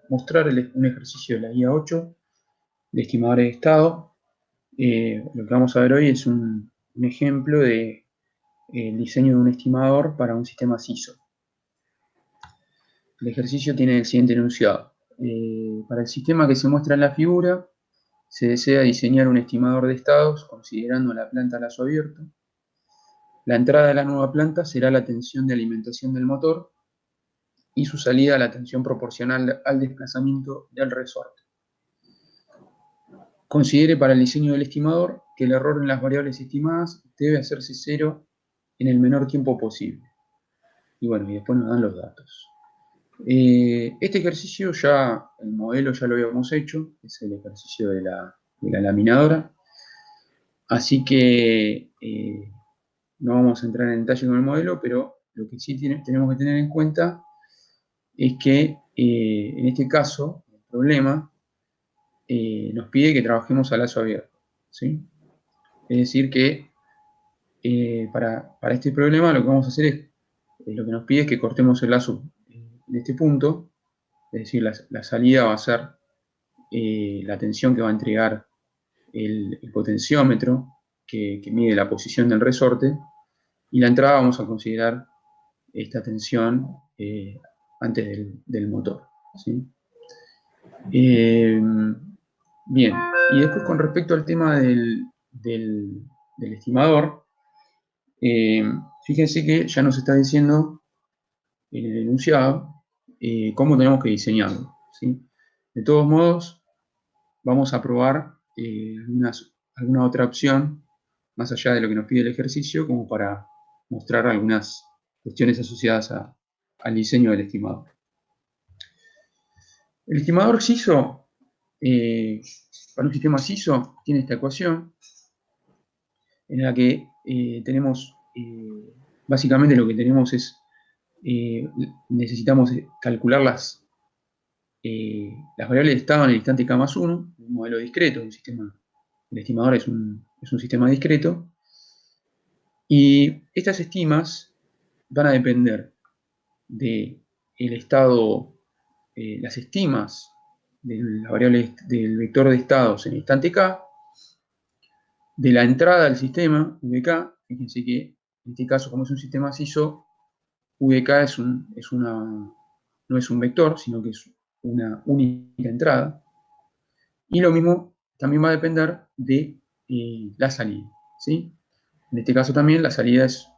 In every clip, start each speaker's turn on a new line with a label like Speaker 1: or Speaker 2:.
Speaker 1: mostrar un ejercicio de la guía 8 de estimadores de estado. Lo que vamos a ver hoy es un ejemplo de diseño de un estimador para un sistema CISO. El ejercicio tiene el siguiente enunciado. Para el sistema que se muestra en la figura, se desea diseñar un estimador de estados considerando la planta a lazo abierto. La entrada de la nueva planta será la tensión de alimentación del motor y su salida a la tensión proporcional al desplazamiento del resorte. Considere para el diseño del estimador que el error en las variables estimadas debe hacerse cero en el menor tiempo posible. Y bueno, y después nos dan los datos. Este ejercicio el modelo ya lo habíamos hecho, es el ejercicio de la laminadora. Así que no vamos a entrar en detalle con el modelo, pero lo que sí tenemos que tener en cuenta es que en este caso, el problema nos pide que trabajemos a lazo abierto, ¿sí? Es decir que para este problema lo que vamos a hacer es, lo que nos pide es que cortemos el lazo de este punto, es decir, la salida va a ser la tensión que va a entregar el potenciómetro que mide la posición del resorte, y la entrada vamos a considerar esta tensión antes del motor, ¿sí? Bien, y después con respecto al tema del estimador, fíjense que ya nos está diciendo en el enunciado cómo tenemos que diseñarlo, ¿sí? De todos modos, vamos a probar alguna otra opción más allá de lo que nos pide el ejercicio, como para mostrar algunas cuestiones asociadas al diseño del estimador. El estimador CISO, para un sistema CISO, tiene esta ecuación en la que tenemos, básicamente lo que tenemos es, necesitamos calcular las variables de estado en el instante k más 1, un modelo discreto, el estimador es un sistema discreto, y estas estimas van a depender del estado, las estimas de la variable del vector de estados en el instante k, de la entrada al sistema, VK. Fíjense que en este caso, como es un sistema CISO, VK no es un vector, sino que es una única entrada. Y lo mismo también va a depender de la salida, ¿sí? En este caso también la salida es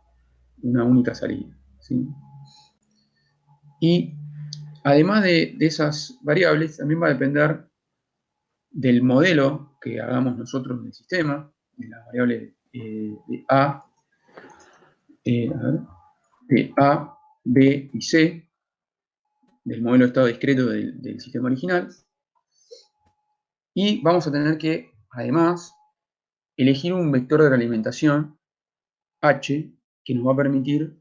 Speaker 1: una única salida, ¿sí? Y además de esas variables, también va a depender del modelo que hagamos nosotros del sistema, de las variables de A, B y C, del modelo de estado discreto del sistema original. Y vamos a tener que, además, elegir un vector de realimentación, H, que nos va a permitir,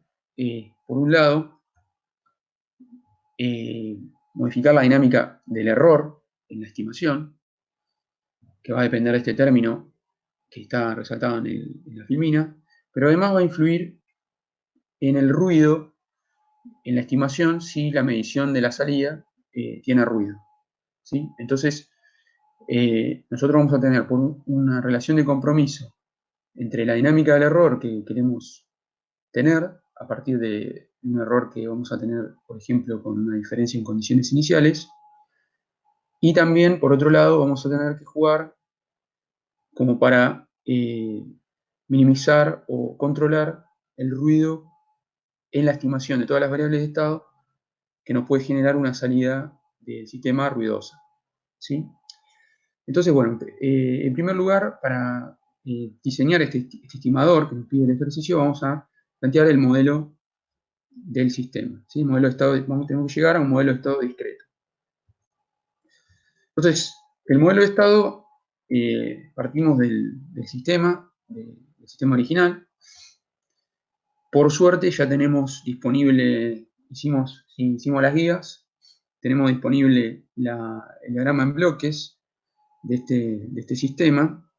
Speaker 1: por un lado, modificar la dinámica del error en la estimación, que va a depender de este término que está resaltado en la filmina, pero además va a influir en el ruido, en la estimación, si la medición de la salida tiene ruido, ¿sí? Entonces, nosotros vamos a tener por una relación de compromiso entre la dinámica del error que queremos tener a partir de un error que vamos a tener, por ejemplo, con una diferencia en condiciones iniciales, y también, por otro lado, vamos a tener que jugar como para minimizar o controlar el ruido en la estimación de todas las variables de estado que nos puede generar una salida del sistema ruidosa, ¿sí? Entonces, bueno, en primer lugar, para diseñar este estimador que nos pide el ejercicio, vamos a plantear el modelo del sistema, ¿sí? Modelo de estado, tenemos que llegar a un modelo de estado discreto. Entonces, el modelo de estado, partimos del sistema original. Por suerte ya tenemos disponible, hicimos las guías, tenemos disponible el diagrama en bloques de este sistema.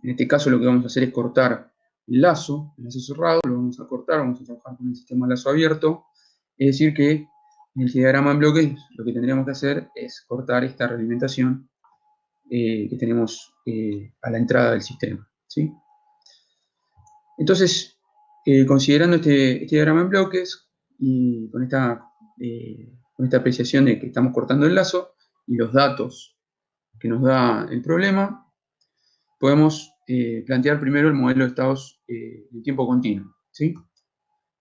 Speaker 1: En este caso lo que vamos a hacer es cortar el lazo cerrado, lo vamos a cortar, vamos a trabajar con el sistema lazo abierto, es decir que en el diagrama en bloques lo que tendríamos que hacer es cortar esta realimentación que tenemos a la entrada del sistema, ¿sí? Entonces, considerando este diagrama en bloques y con esta apreciación de que estamos cortando el lazo y los datos que nos da el problema, podemos plantear primero el modelo de estados de tiempo continuo, ¿sí?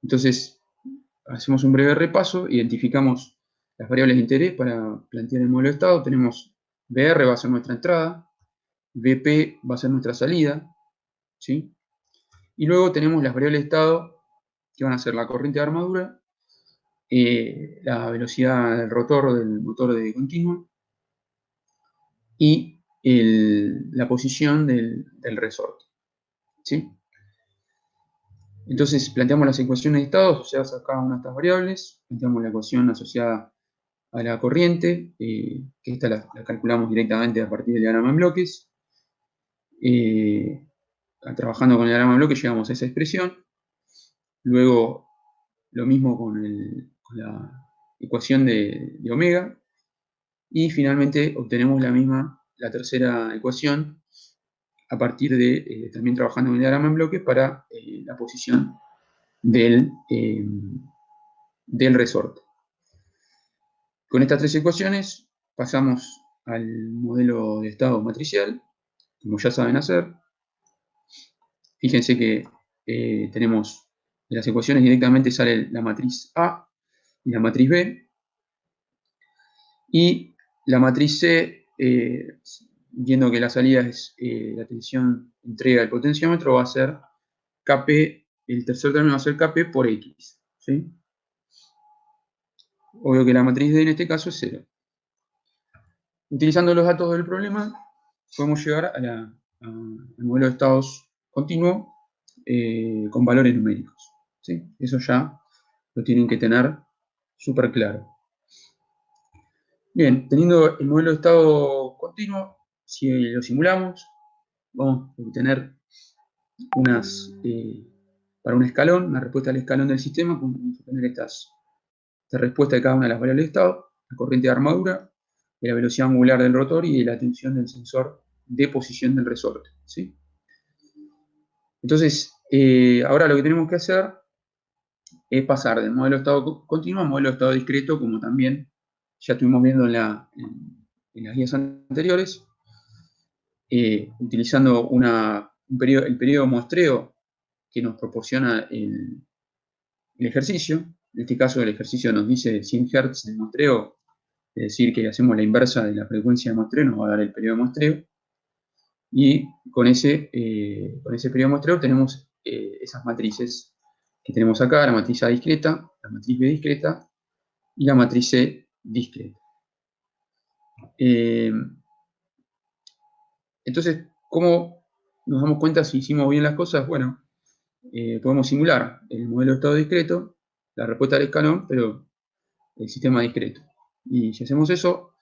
Speaker 1: Entonces, hacemos un breve repaso, identificamos las variables de interés para plantear el modelo de estado. Tenemos BR va a ser nuestra entrada, BP va a ser nuestra salida, ¿sí? Y luego tenemos las variables de estado que van a ser la corriente de armadura, la velocidad del rotor del motor de continuo y la posición del resorte, ¿sí? Entonces planteamos las ecuaciones de estado asociadas a cada una de estas variables, planteamos la ecuación asociada a la corriente, que esta la calculamos directamente a partir del diagrama en bloques. Trabajando con el diagrama en bloques llegamos a esa expresión. Luego lo mismo con la ecuación de omega. Y finalmente obtenemos la tercera ecuación a partir de también trabajando con el diagrama en bloques para la posición del resorte. Con estas tres ecuaciones pasamos al modelo de estado matricial, como ya saben hacer. Fíjense que tenemos de las ecuaciones directamente sale la matriz A y la matriz B. Y la matriz C, viendo que la salida es la tensión entrega del potenciómetro, va a ser Kp, el tercer término va a ser Kp por X, ¿sí? Obvio que la matriz D en este caso es 0. Utilizando los datos del problema, podemos llegar al modelo de estados continuo con valores numéricos, ¿sí? Eso ya lo tienen que tener súper claro. Bien, teniendo el modelo de estado continuo, si lo simulamos, vamos a obtener para un escalón, una respuesta al escalón del sistema, vamos a tener esta respuesta de cada una de las variables de estado, la corriente de armadura, de la velocidad angular del rotor y de la tensión del sensor de posición del resorte, ¿sí? Entonces, ahora lo que tenemos que hacer es pasar del modelo de estado continuo al modelo de estado discreto, como también ya estuvimos viendo en las guías anteriores, utilizando el periodo muestreo que nos proporciona el ejercicio. En este caso, el ejercicio nos dice 100 Hz de muestreo, es decir, que hacemos la inversa de la frecuencia de muestreo, nos va a dar el periodo de muestreo. Y con ese periodo de muestreo tenemos esas matrices que tenemos acá, la matriz A discreta, la matriz B discreta y la matriz C discreta. Entonces, ¿cómo nos damos cuenta si hicimos bien las cosas? Bueno, podemos simular el modelo de estado discreto, la respuesta del escalón, pero el sistema discreto. Y si hacemos eso,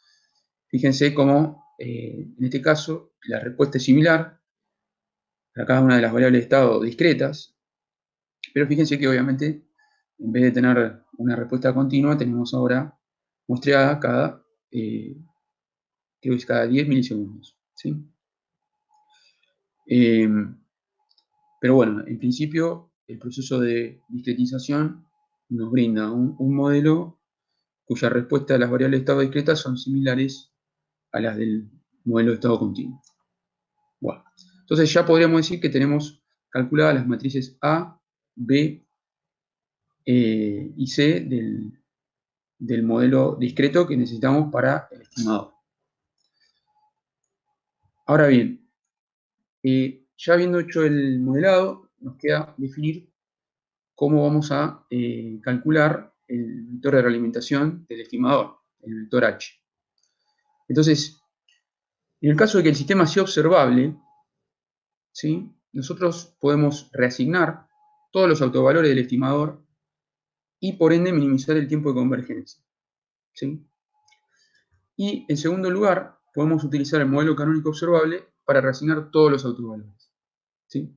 Speaker 1: fíjense cómo, en este caso, la respuesta es similar para cada una de las variables de estado discretas, pero fíjense que obviamente, en vez de tener una respuesta continua, tenemos ahora muestreada creo que es cada 10 milisegundos, ¿sí? Pero bueno, en principio, el proceso de discretización nos brinda un modelo cuya respuesta a las variables de estado discretas son similares a las del modelo de estado continuo. Bueno, entonces ya podríamos decir que tenemos calculadas las matrices A, B y C del modelo discreto que necesitamos para el estimador. Ahora bien, ya habiendo hecho el modelado, nos queda definir cómo vamos a calcular el vector de realimentación del estimador, el vector H. Entonces, en el caso de que el sistema sea observable, ¿sí?, nosotros podemos reasignar todos los autovalores del estimador y por ende minimizar el tiempo de convergencia, ¿sí? Y en segundo lugar, podemos utilizar el modelo canónico observable para reasignar todos los autovalores, ¿sí?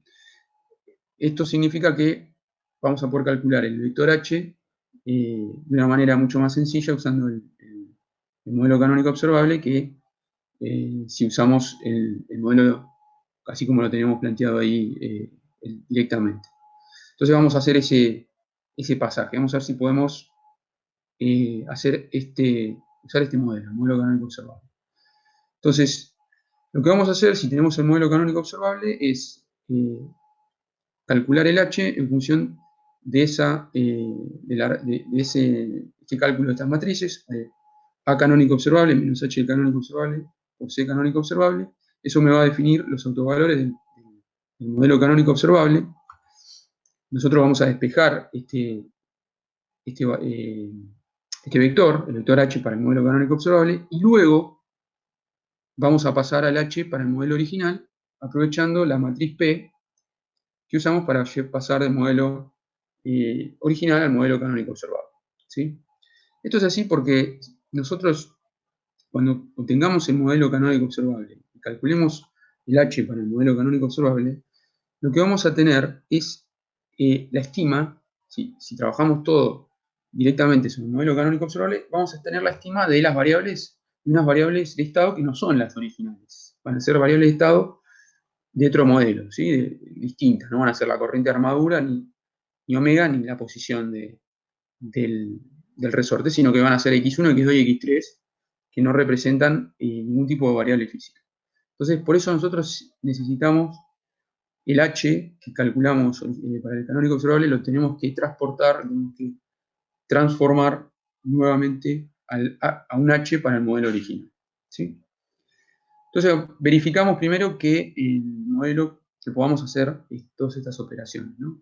Speaker 1: Esto significa que vamos a poder calcular el vector H de una manera mucho más sencilla usando el modelo canónico observable que si usamos el modelo así como lo teníamos planteado ahí directamente. Entonces vamos a hacer ese pasaje, vamos a ver si podemos usar este modelo, el modelo canónico observable. Entonces, lo que vamos a hacer si tenemos el modelo canónico observable es calcular el H en función de, este cálculo de estas matrices, A canónico observable menos H canónico observable por C canónico observable. Eso me va a definir los autovalores del modelo canónico observable. Nosotros vamos a despejar este vector, el vector H para el modelo canónico observable, y luego vamos a pasar al H para el modelo original, aprovechando la matriz P que usamos para pasar del modelo original al modelo canónico observable. ¿Sí? Esto es así porque nosotros, cuando obtengamos el modelo canónico observable y calculemos el H para el modelo canónico observable, lo que vamos a tener es la estima, si trabajamos todo directamente sobre el modelo canónico observable, vamos a tener la estima de las variables, de unas variables de estado que no son las originales. Van a ser variables de estado de otro modelo, ¿sí? Distintas, no van a ser la corriente de armadura, ni omega, ni la posición del resorte, sino que van a ser x1, x2 y x3, que no representan ningún tipo de variable física. Entonces, por eso nosotros necesitamos el H que calculamos para el canónico observable, lo tenemos que transportar, tenemos que transformar nuevamente a un H para el modelo original. ¿Sí? Entonces, verificamos primero que el modelo, que podamos hacer todas estas operaciones, ¿no?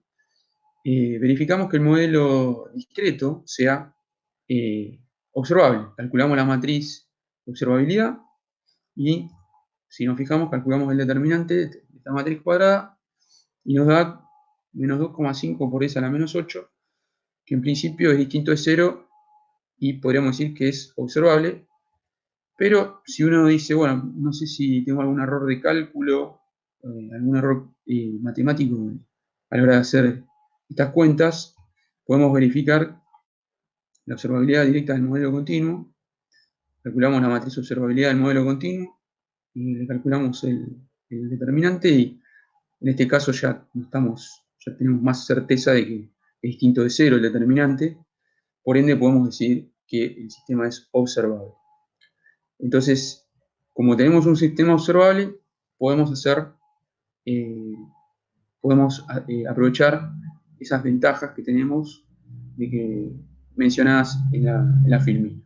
Speaker 1: Verificamos que el modelo discreto sea observable. Calculamos la matriz de observabilidad y, si nos fijamos, calculamos el determinante de esta matriz cuadrada y nos da menos 2,5 por S a la menos 8, que en principio es distinto de 0 y podríamos decir que es observable. Pero si uno dice, bueno, no sé si tengo algún error de cálculo, algún error matemático a la hora de hacer estas cuentas, podemos verificar la observabilidad directa del modelo continuo, calculamos la matriz de observabilidad del modelo continuo y le calculamos el determinante y en este caso ya tenemos más certeza de que es distinto de 0 el determinante, por ende podemos decir que el sistema es observable. Entonces, como tenemos un sistema observable, podemos aprovechar esas ventajas que tenemos mencionadas en la filmina.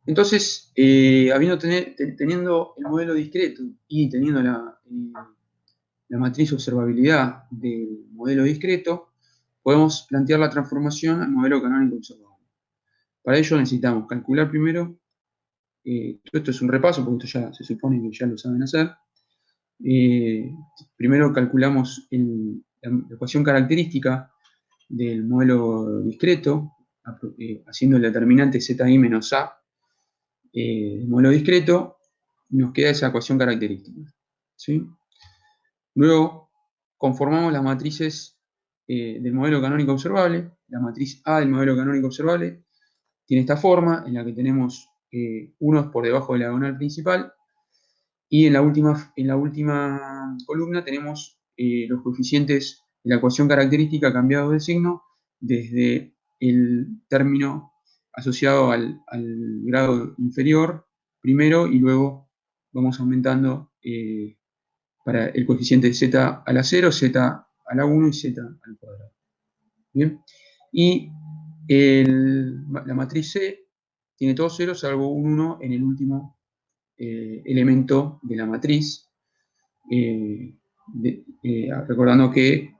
Speaker 1: Entonces, teniendo el modelo discreto y teniendo la matriz de observabilidad del modelo discreto, podemos plantear la transformación al modelo canónico observable. Para ello necesitamos calcular primero, esto es un repaso porque esto ya se supone que ya lo saben hacer. Primero calculamos la ecuación característica del modelo discreto, haciendo el determinante ZI menos A del modelo discreto, y nos queda esa ecuación característica. ¿Sí? Luego conformamos las matrices del modelo canónico observable. La matriz A del modelo canónico observable tiene esta forma, en la que tenemos unos por debajo de la diagonal principal, y en la última columna tenemos los coeficientes de la ecuación característica cambiados de signo desde el término asociado al grado inferior primero y luego vamos aumentando para el coeficiente z a la 0, z a la 1 y z al cuadrado. ¿Bien? Y la matriz C tiene todos ceros salvo un 1 en el último elemento de la matriz, recordando que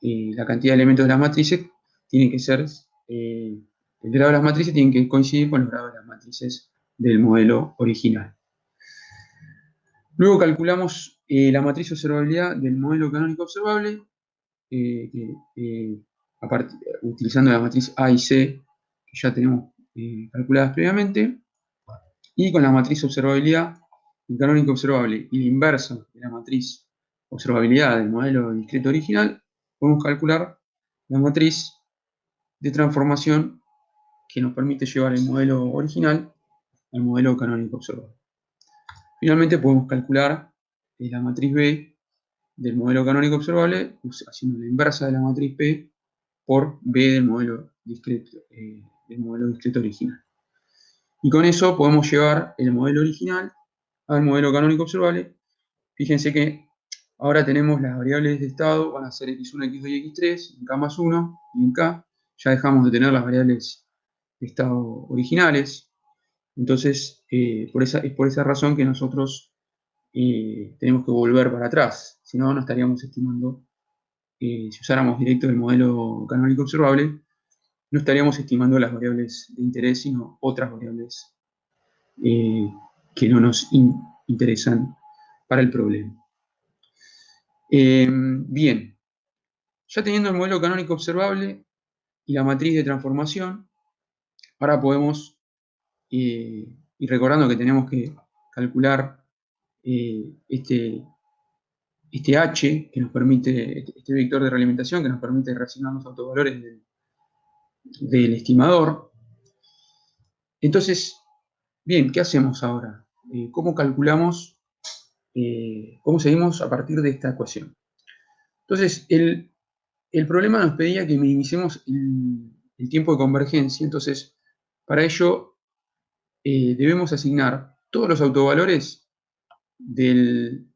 Speaker 1: la cantidad de elementos de las matrices tienen que ser, el grado de las matrices tienen que coincidir con los grados de las matrices del modelo original. Luego calculamos la matriz de observabilidad del modelo canónico observable, utilizando la matriz A y C que ya tenemos calculadas previamente, y con la matriz de observabilidad del canónico observable y la inversa de la matriz observabilidad del modelo discreto original, podemos calcular la matriz de transformación que nos permite llevar el modelo original al modelo canónico observable. Finalmente podemos calcular la matriz B del modelo canónico observable haciendo la inversa de la matriz P por B del modelo discreto original. Y con eso podemos llevar el modelo original al modelo canónico observable. Fíjense que ahora tenemos las variables de estado, van a ser x1, x2 y x3, en K más 1 y en K. Ya dejamos de tener las variables de estado originales. Entonces, es por esa razón que nosotros tenemos que volver para atrás. Si no, no estaríamos estimando, si usáramos directo el modelo canónico observable, no estaríamos estimando las variables de interés, sino otras variables que no nos interesan para el problema. Bien, ya teniendo el modelo canónico observable y la matriz de transformación, ahora podemos, y recordando que tenemos que calcular este H que nos permite, este vector de realimentación que nos permite reasignar los autovalores del estimador. Entonces, bien, ¿qué hacemos ahora? ¿Cómo calculamos, cómo seguimos a partir de esta ecuación? Entonces, el problema nos pedía que minimicemos el tiempo de convergencia. Entonces, para ello debemos asignar todos los autovalores del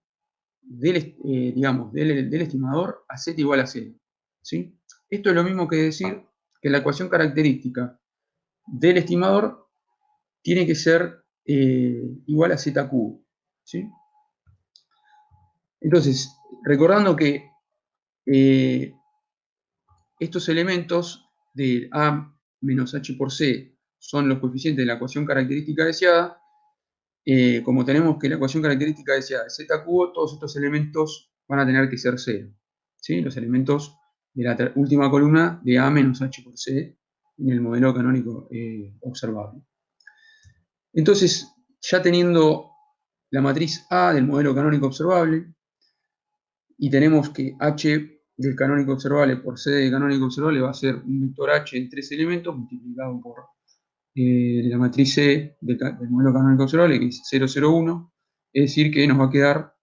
Speaker 1: estimador a z igual a 0. ¿Sí? Esto es lo mismo que decir que la ecuación característica del estimador tiene que ser igual a z cubo. ¿Sí? Entonces, recordando que estos elementos de A menos H por C son los coeficientes de la ecuación característica deseada, como tenemos que la ecuación característica deseada es z cubo, todos estos elementos van a tener que ser 0. ¿Sí? Los elementos de la última columna de A menos H por C en el modelo canónico observable. Entonces, ya teniendo la matriz A del modelo canónico observable, y tenemos que H del canónico observable por C del canónico observable va a ser un vector H en 3 elementos multiplicado por la matriz C del modelo canónico observable, que es 0, 0, 1. Es decir, que nos va a quedar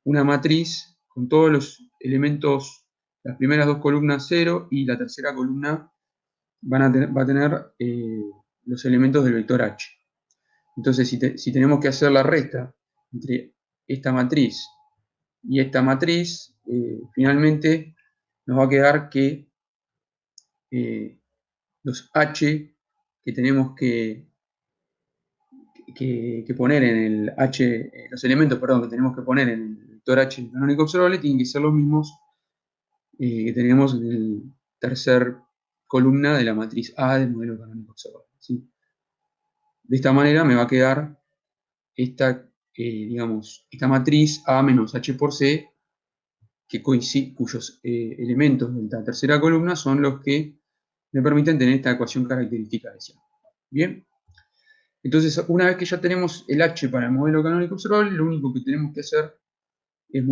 Speaker 1: una matriz con todos los elementos, las primeras dos columnas 0 y la tercera columna va a tener los elementos del vector H. Entonces, si tenemos que hacer la resta entre esta matriz y esta matriz, finalmente nos va a quedar que los H que tenemos que poner en el H, los elementos, perdón, que tenemos que poner en el vector H canónico observable tienen que ser los mismos que tenemos en el tercer columna de la matriz A del modelo canónico observable. ¿Sí? De esta manera me va a quedar esta, esta matriz A menos H por C, cuyos elementos de la tercera columna son los que me permiten tener esta ecuación característica deseada. Bien. Entonces, una vez que ya tenemos el H para el modelo canónico observable, lo único que tenemos que hacer es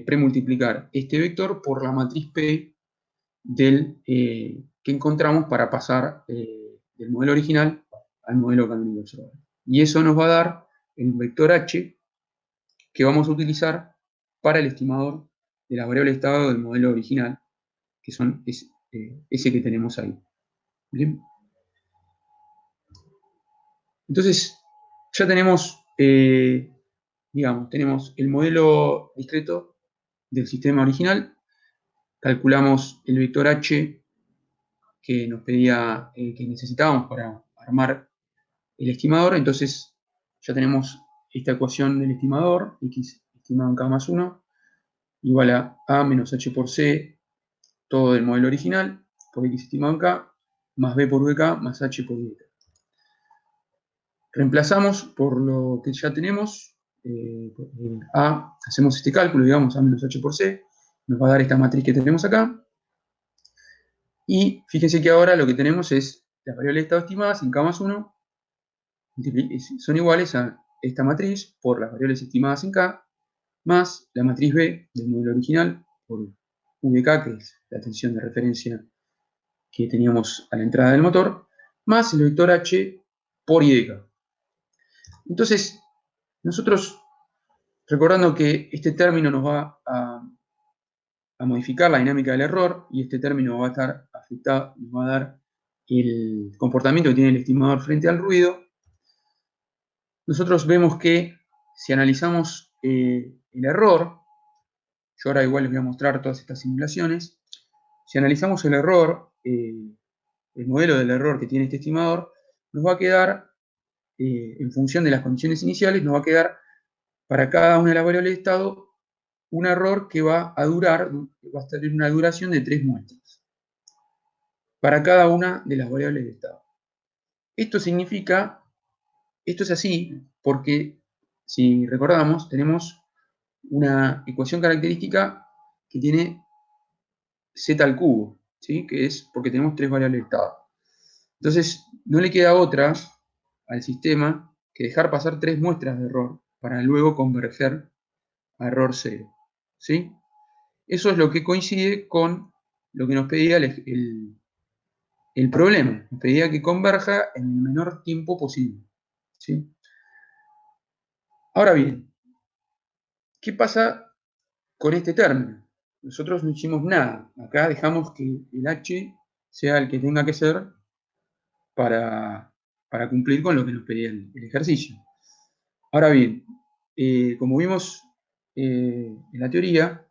Speaker 1: premultiplicar este vector por la matriz P que encontramos para pasar del modelo original al modelo canónico observable. Y eso nos va a dar el vector H que vamos a utilizar para el estimador de la variable de estado del modelo original, que son ese que tenemos ahí. ¿Bien? Entonces, ya tenemos, tenemos el modelo discreto del sistema original, calculamos el vector H que nos pedía, que necesitábamos para armar el estimador, entonces ya tenemos esta ecuación del estimador, x estimado en K más 1, igual a menos H por C, todo del modelo original, por x estimado en K, más B por VK, más H por VK. Reemplazamos por lo que ya tenemos, hacemos este cálculo, digamos, A menos H por C, nos va a dar esta matriz que tenemos acá, y fíjense que ahora lo que tenemos es las variables de estado estimadas en K más 1, son iguales a esta matriz por las variables estimadas en K, más la matriz B del modelo original por VK, que es la tensión de referencia que teníamos a la entrada del motor, más el vector h por y de k. Entonces, nosotros, recordando que este término nos va a modificar la dinámica del error y este término va a estar afectado, nos va a dar el comportamiento que tiene el estimador frente al ruido, nosotros vemos que si analizamos el error, yo ahora igual les voy a mostrar todas estas simulaciones, si analizamos el error, el modelo del error que tiene este estimador, nos va a quedar, en función de las condiciones iniciales, nos va a quedar para cada una de las variables de estado un error que va a tener una duración de 3 muestras para cada una de las variables de estado. Esto significa, esto es así porque, si recordamos, tenemos una ecuación característica que tiene z al cubo, ¿sí? Que es porque tenemos 3 variables de estado. Entonces, no le queda otra al sistema que dejar pasar 3 muestras de error para luego converger a error 0, ¿sí? Eso es lo que coincide con lo que nos pedía el problema. Nos pedía que converja en el menor tiempo posible, ¿sí? Ahora bien, ¿qué pasa con este término? Nosotros no hicimos nada. Acá dejamos que el h sea el que tenga que ser para cumplir con lo que nos pedía el ejercicio. Ahora bien, como vimos en la teoría,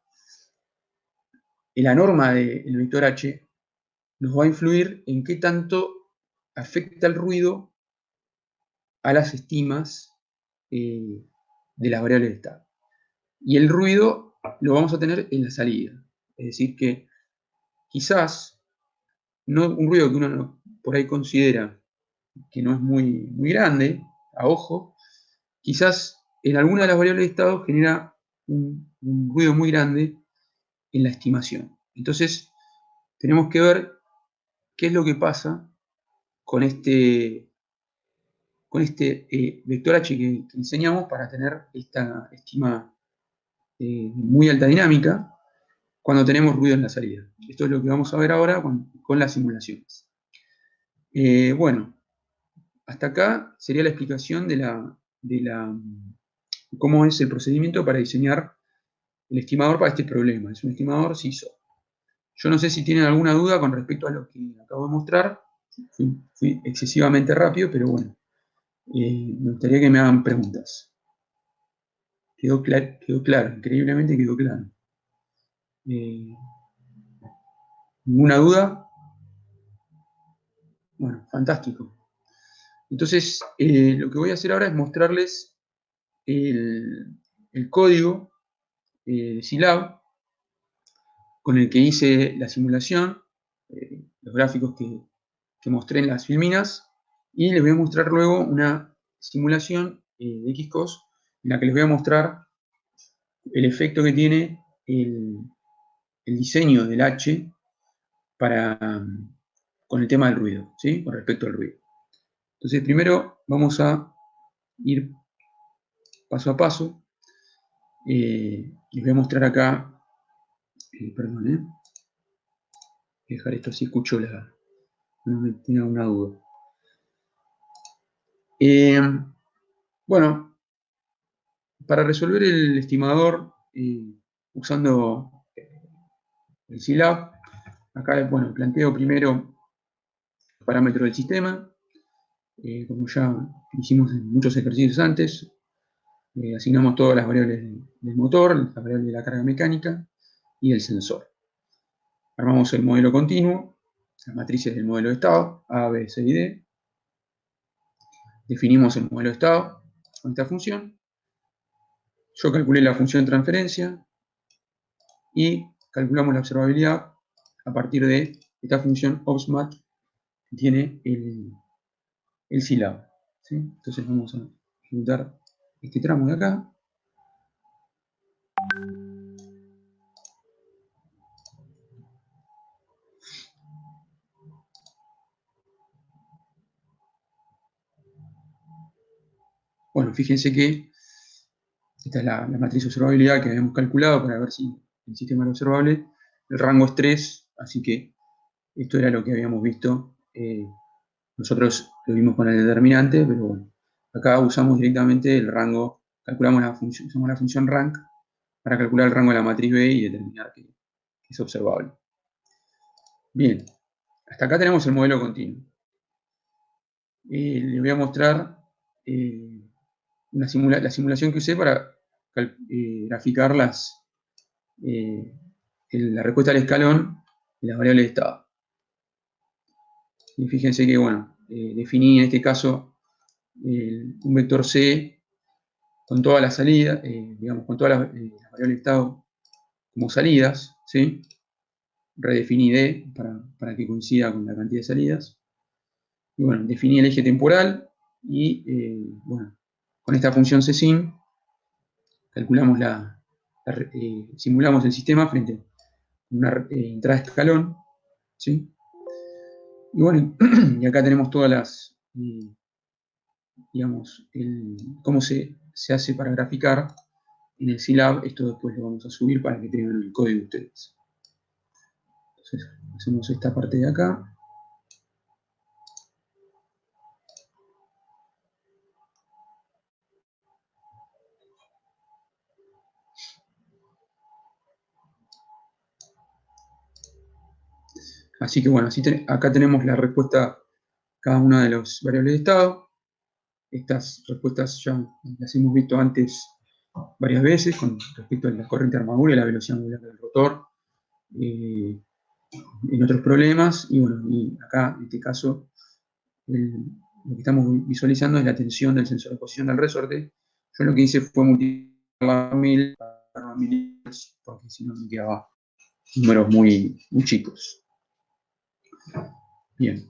Speaker 1: la norma del vector h nos va a influir en qué tanto afecta el ruido a las estimas de las variables de estado. Y el ruido lo vamos a tener en la salida. Es decir, que quizás no, un ruido que uno por ahí considera que no es muy grande, a ojo, quizás en alguna de las variables de estado genera un ruido muy grande en la estimación. Entonces, tenemos que ver qué es lo que pasa con este vector h que enseñamos para tener esta estima muy alta dinámica cuando tenemos ruido en la salida. Esto es lo que vamos a ver ahora con las simulaciones. Bueno, hasta acá sería la explicación de cómo es el procedimiento para diseñar el estimador para este problema. Es un estimador CISO. Yo no sé si tienen alguna duda con respecto a lo que acabo de mostrar. Fui excesivamente rápido, pero bueno, me gustaría que me hagan preguntas. Quedó claro, increíblemente quedó claro. ¿Ninguna duda? Bueno, fantástico. Entonces, lo que voy a hacer ahora es mostrarles el código de Scilab con el que hice la simulación, los gráficos que mostré en las filminas, y les voy a mostrar luego una simulación de Xcos en la que les voy a mostrar el efecto que tiene el diseño del H con el tema del ruido, ¿sí? Con respecto al ruido. Entonces, primero vamos a ir paso a paso. Les voy a mostrar acá, perdón, voy a dejar esto así, escucho no me tenga una duda. Bueno, para resolver el estimador usando el Scilab, acá, bueno, planteo primero los parámetros del sistema, como ya hicimos en muchos ejercicios antes, asignamos todas las variables del motor, las variables de la carga mecánica y el sensor. Armamos el modelo continuo, las matrices del modelo de estado, A, B, C y D. Definimos el modelo de estado con esta función. Yo calculé la función de transferencia y calculamos la observabilidad a partir de esta función obsmat que tiene el Scilab, ¿sí? Entonces vamos a ejecutar este tramo de acá. Bueno, fíjense que esta es la matriz de observabilidad que habíamos calculado para ver si el sistema era observable. El rango es 3, así que Esto era lo que habíamos visto. Nosotros lo vimos con el determinante, pero bueno, acá usamos directamente el rango, calculamos la función, usamos la función rank para calcular el rango de la matriz B y determinar que es observable. Bien, hasta acá tenemos el modelo continuo. Les voy a mostrar la simulación que usé para graficar la respuesta al escalón de las variables de estado. Y fíjense que, bueno, definí en este caso un vector C con todas las salidas, digamos, con todas las variables de estado como salidas, ¿sí? Redefiní D para que coincida con la cantidad de salidas. Y bueno, definí el eje temporal y, bueno, con esta función csim calculamos simulamos el sistema frente a una entrada de escalón, ¿sí? Y bueno, y acá tenemos todas las, digamos, cómo se hace para graficar en el Scilab. Esto después lo vamos a subir para que tengan el código de ustedes. Entonces, hacemos esta parte de acá. Así que bueno, acá tenemos la respuesta a cada una de las variables de estado. Estas respuestas ya las hemos visto antes varias veces con respecto a la corriente de armadura y la velocidad angular del rotor, en otros problemas. Y bueno, y acá en este caso lo que estamos visualizando es la tensión del sensor de posición del resorte. Yo lo que hice fue multiplicar 1000 por 1000, porque si no me quedaba números muy chicos. Bien.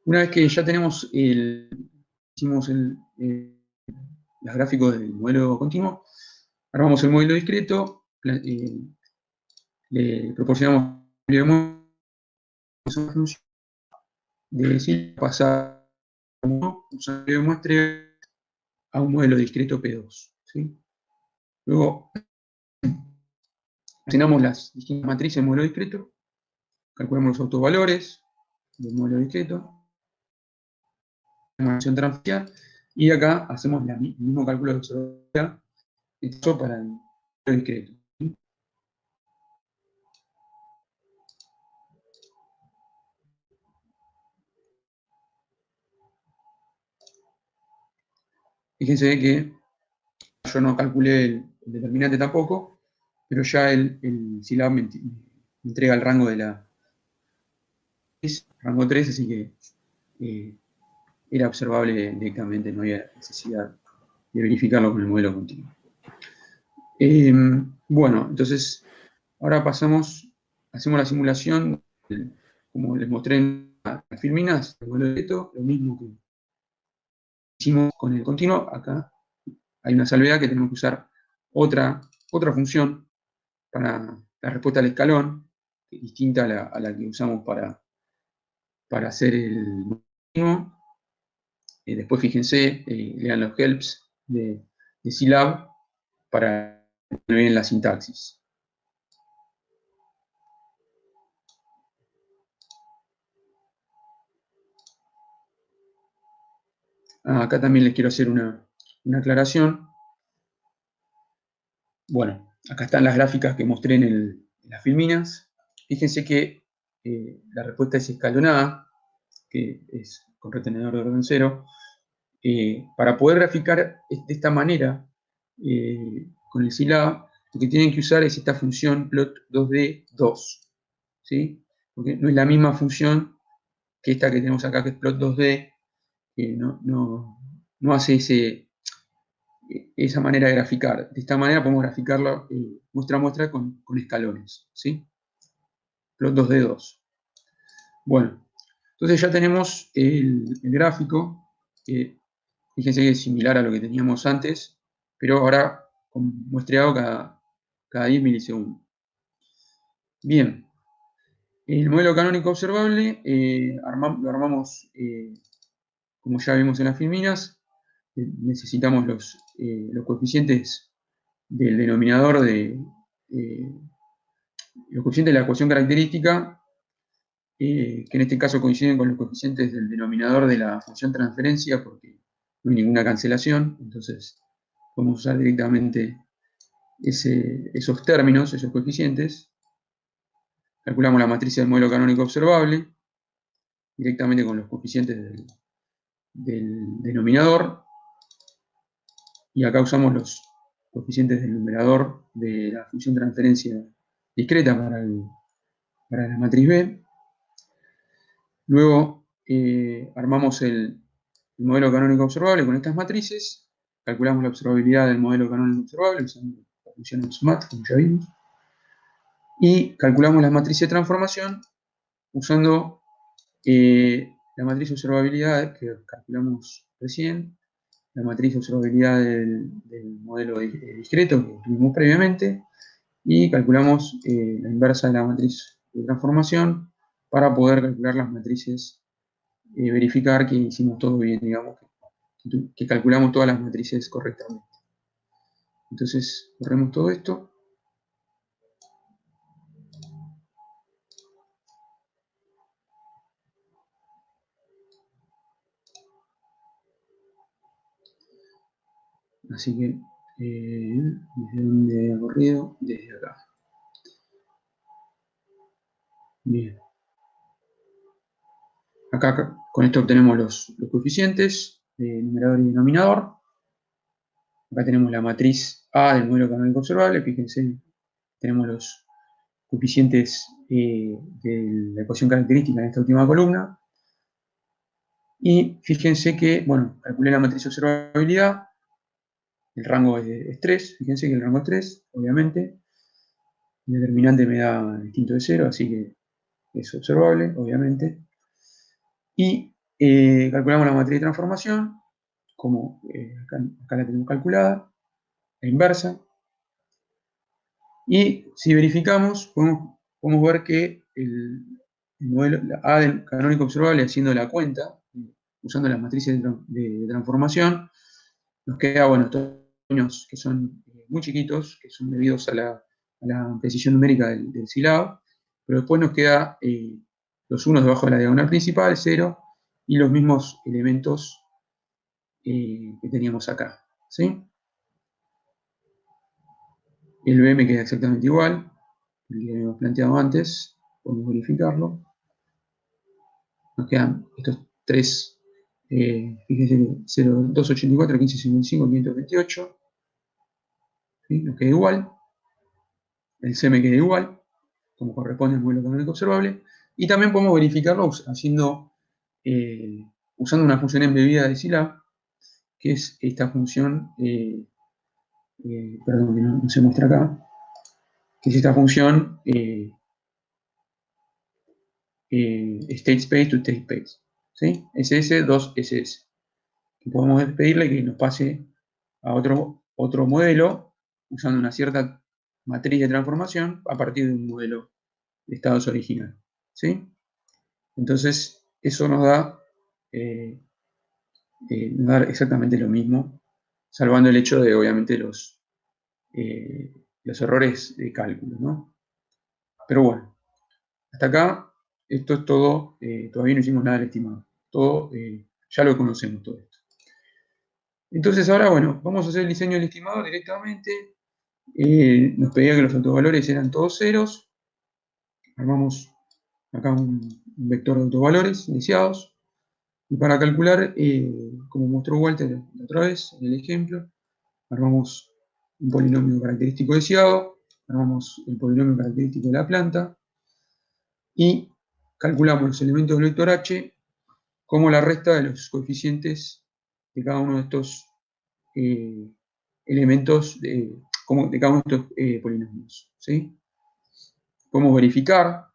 Speaker 1: Una vez que ya tenemos hicimos los gráficos del modelo continuo, armamos el modelo discreto, le proporcionamos una función de decir pasar de muestre a un modelo discreto P2. ¿Sí? Luego, tenemos las distintas matrices del modelo discreto, calculamos los autovalores del modelo discreto, la función transversal, y acá hacemos el mismo cálculo de observabilidad para el modelo discreto. Fíjense que yo no calculé el determinante tampoco, pero ya el Scilab me entrega el rango de la rango 3, así que era observable directamente, no había necesidad de verificarlo con el modelo continuo. Bueno, entonces ahora hacemos la simulación, como les mostré en las filminas, el modelo discreto, lo mismo que hicimos con el continuo. Acá hay una salvedad que tenemos que usar otra función para la respuesta al escalón, que es distinta a la que usamos para hacer el continuo. Después fíjense, lean los helps de Scilab para que vean la sintaxis. Acá también les quiero hacer una aclaración. Bueno, acá están las gráficas que mostré en las filminas. Fíjense que la respuesta es escalonada, que es con retenedor de orden 0. Para poder graficar de esta manera con el Scilab, lo que tienen que usar es esta función plot2d2, ¿sí? Porque no es la misma función que esta que tenemos acá, que es plot2d, que no hace esa manera de graficar. De esta manera podemos graficarlo muestra a muestra con escalones, ¿sí? Plot2d2. Bueno, entonces ya tenemos el gráfico, que fíjense que es similar a lo que teníamos antes, pero ahora muestreado cada 10 milisegundos. Bien, el modelo canónico observable lo armamos, como ya vimos en las filminas. Necesitamos los coeficientes del denominador los coeficientes de la ecuación característica, que en este caso coinciden con los coeficientes del denominador de la función transferencia, porque no hay ninguna cancelación, entonces podemos usar directamente esos términos, esos coeficientes. Calculamos la matriz del modelo canónico observable, directamente con los coeficientes del denominador, y acá usamos los coeficientes del numerador de la función transferencia discreta para la matriz B. Luego armamos el modelo canónico observable con estas matrices, calculamos la observabilidad del modelo canónico observable usando la función SMAT, como ya vimos, y calculamos las matrices de transformación usando la matriz de observabilidad que calculamos recién, la matriz de observabilidad del modelo discreto que tuvimos previamente, y calculamos la inversa de la matriz de transformación para poder calcular las matrices, verificar que hicimos todo bien, digamos, que calculamos todas las matrices correctamente. Entonces, corremos todo esto. Así que, ¿desde dónde ha corrido? Desde acá. Bien. Acá con esto obtenemos los coeficientes de numerador y denominador. Acá tenemos la matriz A del modelo canónico observable. Fíjense, tenemos los coeficientes de la ecuación característica en esta última columna. Y fíjense que, bueno, calculé la matriz de observabilidad. El rango es 3. Fíjense que el rango es 3, obviamente. El determinante me da distinto de 0, así que es observable, obviamente. Y calculamos la matriz de transformación, como acá la tenemos calculada, la inversa. Y si verificamos, podemos ver que el modelo A del canónico observable, haciendo la cuenta, usando las matrices de transformación, nos queda, bueno, estos términos que son muy chiquitos, que son debidos a la precisión numérica del silado, pero después nos queda los unos debajo de la diagonal principal, 0, y los mismos elementos que teníamos acá, ¿sí? El B me queda exactamente igual, el que habíamos planteado antes, podemos verificarlo. Nos quedan estos tres, fíjense, 0284, 1555, 528, ¿sí? Nos queda igual. El C me queda igual, como corresponde al modelo canónico observable. Y también podemos verificarlo usando una función embebida de Scilab, que es esta función, perdón, que no se muestra acá, que es esta función state space to state space, ¿sí? SS2SS. Que podemos pedirle que nos pase a otro modelo usando una cierta matriz de transformación a partir de un modelo de estados original, ¿sí? Entonces, eso eh, nos da exactamente lo mismo, salvando el hecho de, obviamente, los errores de cálculo, ¿no? Pero bueno, hasta acá, esto es todo, todavía no hicimos nada del estimado. Todo, ya lo conocemos todo esto. Entonces ahora, bueno, vamos a hacer el diseño del estimador directamente. Nos pedía que los autovalores eran todos ceros. Armamos acá un vector de autovalores iniciados. Y para calcular, como mostró Walter la otra vez en el ejemplo, armamos un polinomio característico deseado, armamos el polinomio característico de la planta y calculamos los elementos del vector h como la resta de los coeficientes de cada uno de estos eh, elementos de cada uno de estos polinomios, ¿sí? Podemos verificar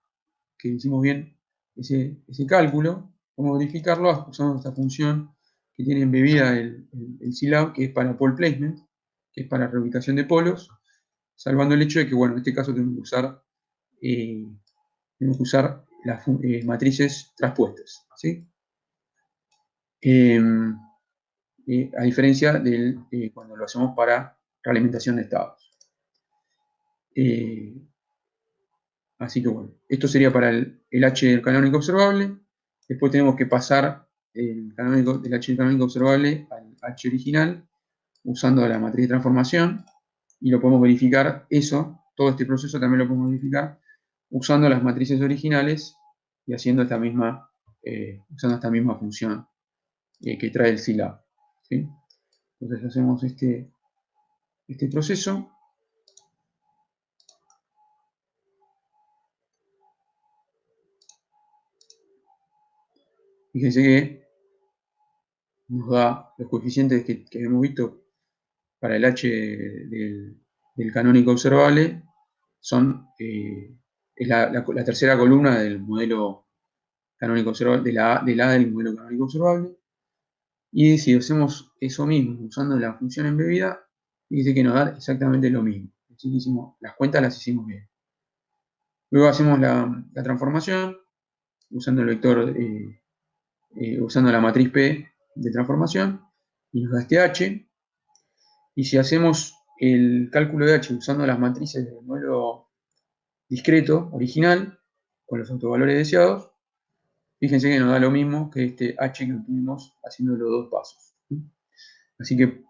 Speaker 1: que hicimos bien ese cálculo, podemos verificarlo usando esta función que tiene embebida el Scilab, que es para pole placement, que es para reubicación de polos, salvando el hecho de que, bueno, en este caso tenemos que usar las matrices traspuestas, ¿sí? A diferencia de cuando lo hacemos para realimentación de estados. Así que bueno, esto sería para el H del canónico observable. Después tenemos que pasar del H del canónico observable al H original usando la matriz de transformación, y lo podemos verificar todo este proceso también lo podemos verificar usando las matrices originales y haciendo usando esta misma función que trae el Scilab, ¿sí? Entonces hacemos este proceso. Fíjense que nos da los coeficientes que hemos visto para el H del canónico observable, es la tercera columna del modelo canónico observable, de la A del modelo canónico observable. Y si hacemos eso mismo usando la función embebida, dice que nos da exactamente lo mismo. Así que las cuentas las hicimos bien. Luego hacemos la transformación usando el vector, usando la matriz P de transformación, y nos da este H. Y si hacemos el cálculo de H usando las matrices del modelo discreto original, con los autovalores deseados, fíjense que nos da lo mismo que este H que obtuvimos haciendo los dos pasos. Así que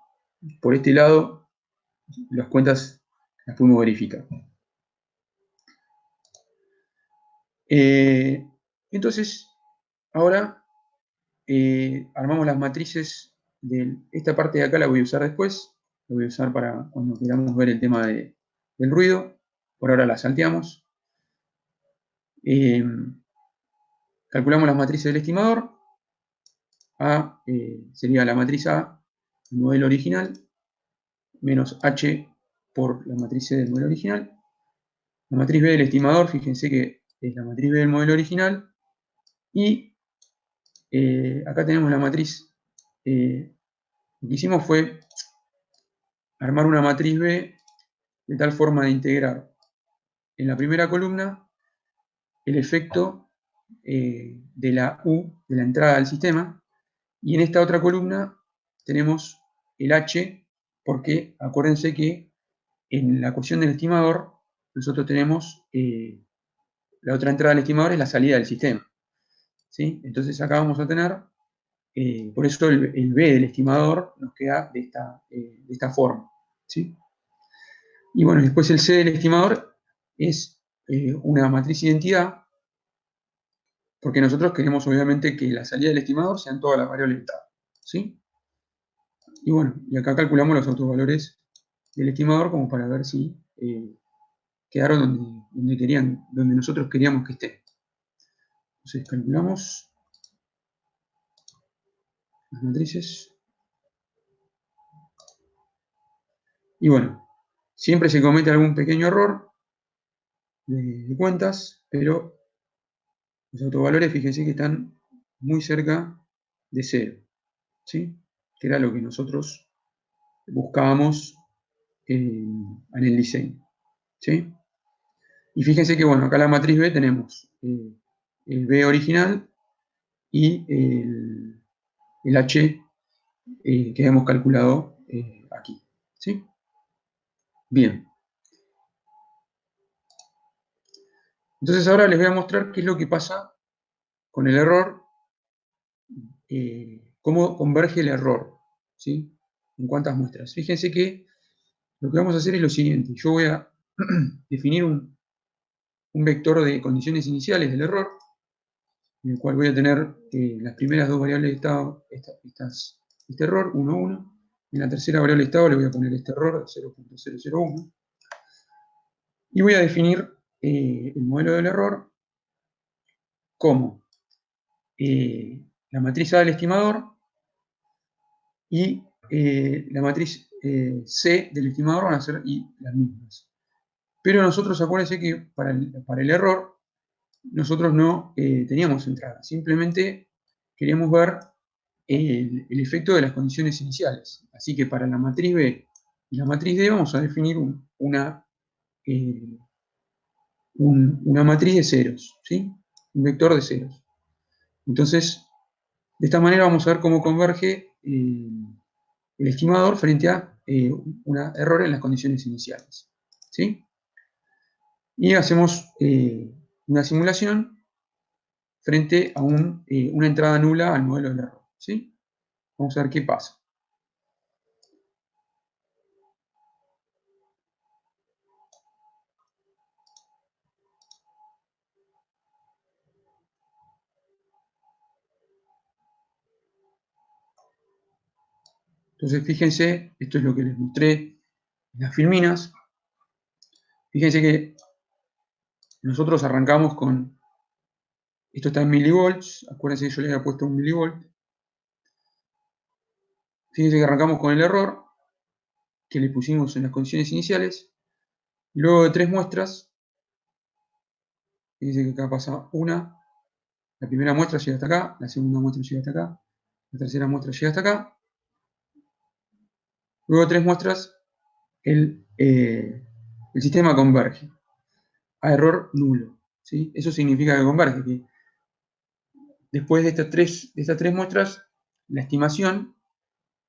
Speaker 1: por este lado, las cuentas las pudimos verificar. Entonces, ahora armamos las matrices de esta parte de acá, la voy a usar después, la voy a usar para cuando queramos ver el tema del ruido. Por ahora la salteamos. Calculamos las matrices del estimador. A sería la matriz A, el modelo original, menos H por la matriz C del modelo original. La matriz B del estimador, fíjense que es la matriz B del modelo original. Y acá tenemos la matriz. Lo que hicimos fue armar una matriz B de tal forma de integrar en la primera columna el efecto de la U, de la entrada al sistema, y en esta otra columna tenemos el H, porque acuérdense que en la ecuación del estimador nosotros tenemos la otra entrada del estimador es la salida del sistema, ¿sí? Entonces acá vamos a tener, por eso el B del estimador nos queda de esta forma, ¿sí? Y bueno, después el C del estimador es una matriz identidad, porque nosotros queremos obviamente que la salida del estimador sean todas las variables de estado, ¿sí? Y bueno, y acá calculamos los autovalores del estimador como para ver si quedaron donde nosotros queríamos que estén. Entonces calculamos las matrices. Y bueno, siempre se comete algún pequeño error de cuentas, pero los autovalores, fíjense que están muy cerca de 0, ¿sí? Que era lo que nosotros buscábamos en el diseño, ¿sí? Y fíjense que, bueno, acá en la matriz B tenemos el B original y el H que hemos calculado aquí, ¿sí? Bien. Entonces ahora les voy a mostrar qué es lo que pasa con el error, cómo converge el error, ¿sí? En cuántas muestras. Fíjense que lo que vamos a hacer es lo siguiente. Yo voy a definir un vector de condiciones iniciales del error, en el cual voy a tener las primeras dos variables de estado, este error, 1, 1. En la tercera variable de estado le voy a poner este error, 0.001. Y voy a definir el modelo del error como la matriz A del estimador y la matriz C del estimador van a ser las mismas. Pero nosotros, acuérdense que para el error, nosotros no teníamos entrada. Simplemente queríamos ver el efecto de las condiciones iniciales. Así que para la matriz B y la matriz D vamos a definir una matriz de ceros, ¿sí? Un vector de ceros. Entonces, de esta manera vamos a ver cómo converge el estimador frente a un error en las condiciones iniciales, ¿sí? Y hacemos una simulación frente a una entrada nula al modelo del error, ¿sí? Vamos a ver qué pasa. Entonces, fíjense, esto es lo que les mostré en las filminas. Fíjense que nosotros arrancamos con, esto está en milivolts, acuérdense que yo le había puesto un milivolt. Fíjense que arrancamos con el error que le pusimos en las condiciones iniciales. Luego de 3 muestras, fíjense que acá pasa una, la primera muestra llega hasta acá, la segunda muestra llega hasta acá, la tercera muestra llega hasta acá. Luego de 3 muestras, el sistema converge a error nulo, ¿sí? Eso significa que converge, que después de estas tres muestras, la estimación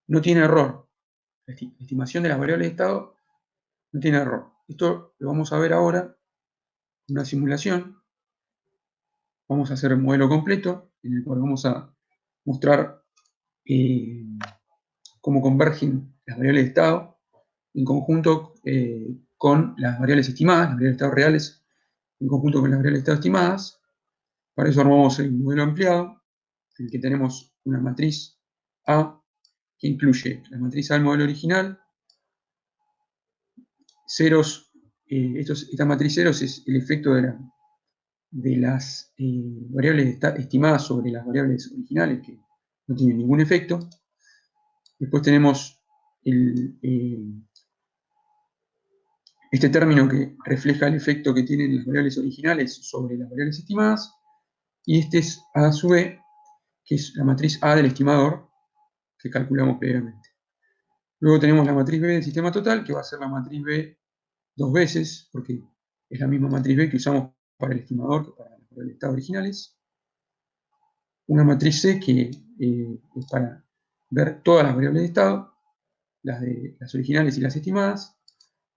Speaker 1: no tiene error. La estimación de las variables de estado no tiene error. Esto lo vamos a ver ahora en una simulación. Vamos a hacer un modelo completo en el cual vamos a mostrar cómo convergen las variables de estado en conjunto con las variables estimadas, las variables de estado reales en conjunto con las variables de estado estimadas. Para eso armamos el modelo ampliado, en el que tenemos una matriz A que incluye la matriz A del modelo original, ceros, esta matriz ceros es el efecto de las variables estimadas sobre las variables originales, que no tienen ningún efecto. Después tenemos este término que refleja el efecto que tienen las variables originales sobre las variables estimadas, y este es A sub B, que es la matriz A del estimador que calculamos previamente. Luego tenemos la matriz B del sistema total, que va a ser la matriz B dos veces, porque es la misma matriz B que usamos para el estimador que para las variables de estado originales. Una matriz C que es para ver todas las variables de estado, las originales y las estimadas,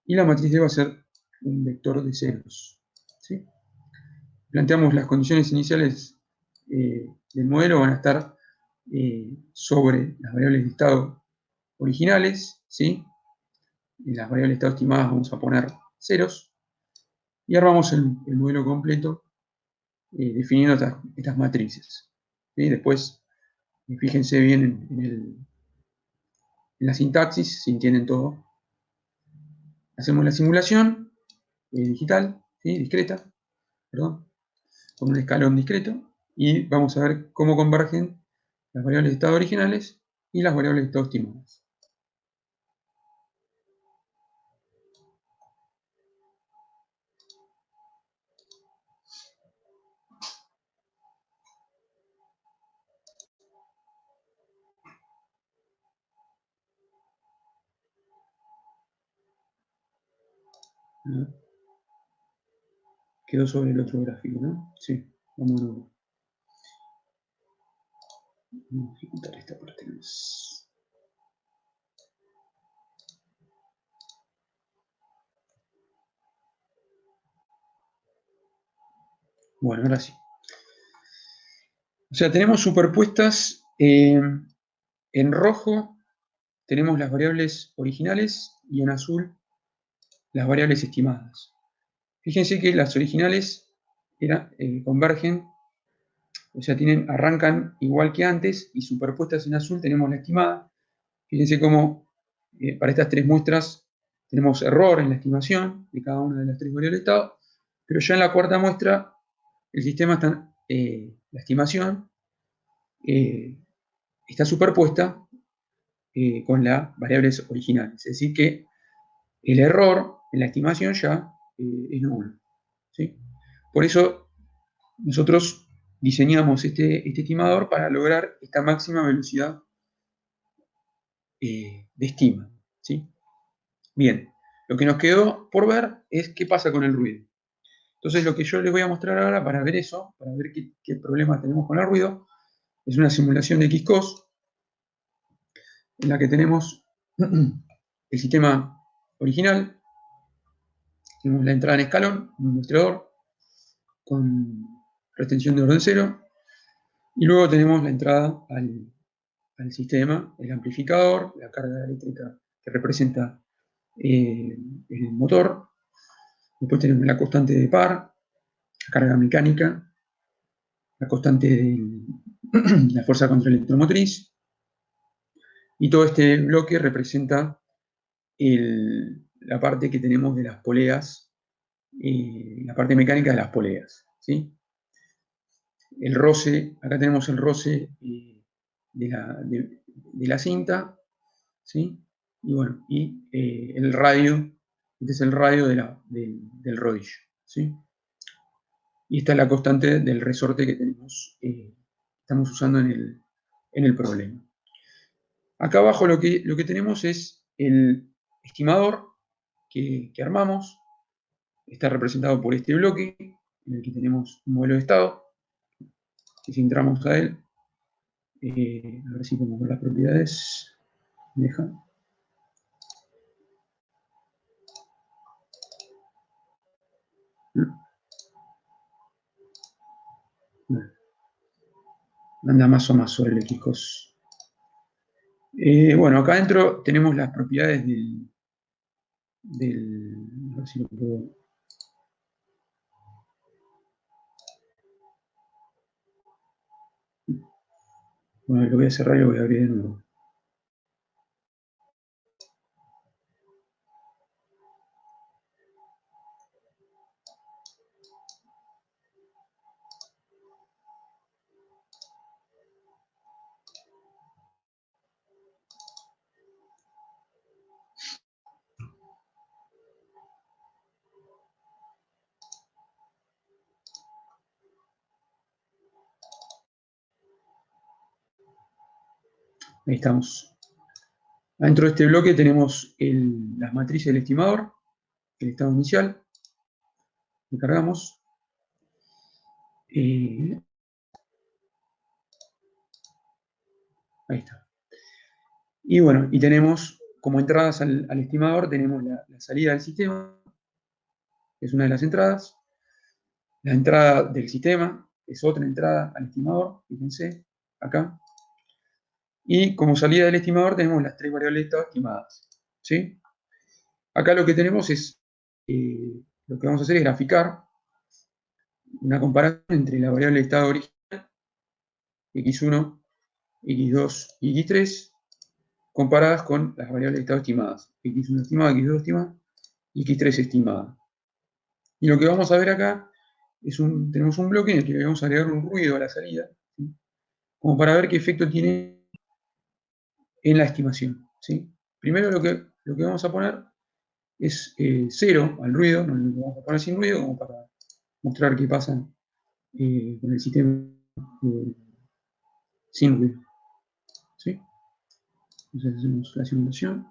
Speaker 1: y la matriz D va a ser un vector de ceros, ¿sí? Planteamos las condiciones iniciales del modelo, van a estar sobre las variables de estado originales, ¿sí? En las variables de estado estimadas vamos a poner ceros, y armamos el modelo completo definiendo estas matrices, ¿sí? Después, fíjense bien en la sintaxis, si entienden todo. Hacemos la simulación digital, ¿sí? Discreta, perdón, con un escalón discreto, y vamos a ver cómo convergen las variables de estado originales y las variables de estado estimadas. Quedó sobre el otro gráfico, ¿no? Sí, vamos a ejecutar esta parte más. Bueno, ahora sí. O sea, tenemos superpuestas en rojo, tenemos las variables originales y en azul las variables estimadas. Fíjense que las originales convergen, o sea, arrancan igual que antes, y superpuestas en azul tenemos la estimada. Fíjense cómo para estas tres muestras tenemos error en la estimación de cada una de las tres variables de estado, pero ya en la cuarta muestra el sistema la estimación está superpuesta con las variables originales. Es decir, que el error en la estimación ya es nulo, ¿sí? Por eso nosotros diseñamos este estimador para lograr esta máxima velocidad de estima, ¿sí? Bien, lo que nos quedó por ver es qué pasa con el ruido. Entonces, lo que yo les voy a mostrar ahora para ver eso, para ver qué problemas tenemos con el ruido, es una simulación de Xcos en la que tenemos el sistema original, Tenemos la entrada en escalón, un mostrador con retención de orden 0. Y luego tenemos la entrada al sistema, el amplificador, la carga eléctrica que representa el motor. Después tenemos la constante de par, la carga mecánica, la constante de la fuerza contra electromotriz. Y todo este bloque representa la parte que tenemos de las poleas, la parte mecánica de las poleas, ¿sí? El roce, acá tenemos el roce de la cinta, ¿sí? Y bueno, el radio, este es el radio del rodillo, ¿sí? Y esta es la constante del resorte que estamos usando en el problema. Acá abajo lo que tenemos es el estimador que armamos. Está representado por este bloque, en el que tenemos un modelo de estado. Si entramos a él, a ver si podemos ver las propiedades. Deja. Bueno, anda más o más sobre el X-cos. Bueno, acá adentro tenemos las propiedades a ver si lo puedo. Bueno, lo voy a cerrar y lo voy a abrir de nuevo. Ahí estamos. Dentro de este bloque tenemos las matrices del estimador, el estado inicial, lo cargamos. Ahí está. Y bueno, y tenemos como entradas al estimador, tenemos la salida del sistema, que es una de las entradas. La entrada del sistema es otra entrada al estimador, fíjense, acá. Y como salida del estimador tenemos las tres variables de estado estimadas, ¿sí? Acá lo que tenemos es, lo que vamos a hacer es graficar una comparación entre la variable de estado original, x1, x2 y x3, comparadas con las variables de estado estimadas, x1 estimada, x2 estimada y x3 estimada. Y lo que vamos a ver acá es tenemos un bloque en el que vamos a agregar un ruido a la salida, ¿sí? Como para ver qué efecto tiene en la estimación, ¿sí? Primero lo que vamos a poner es 0 al ruido, no lo vamos a poner sin ruido, como para mostrar qué pasa con el sistema sin ruido, ¿sí? Entonces hacemos la simulación.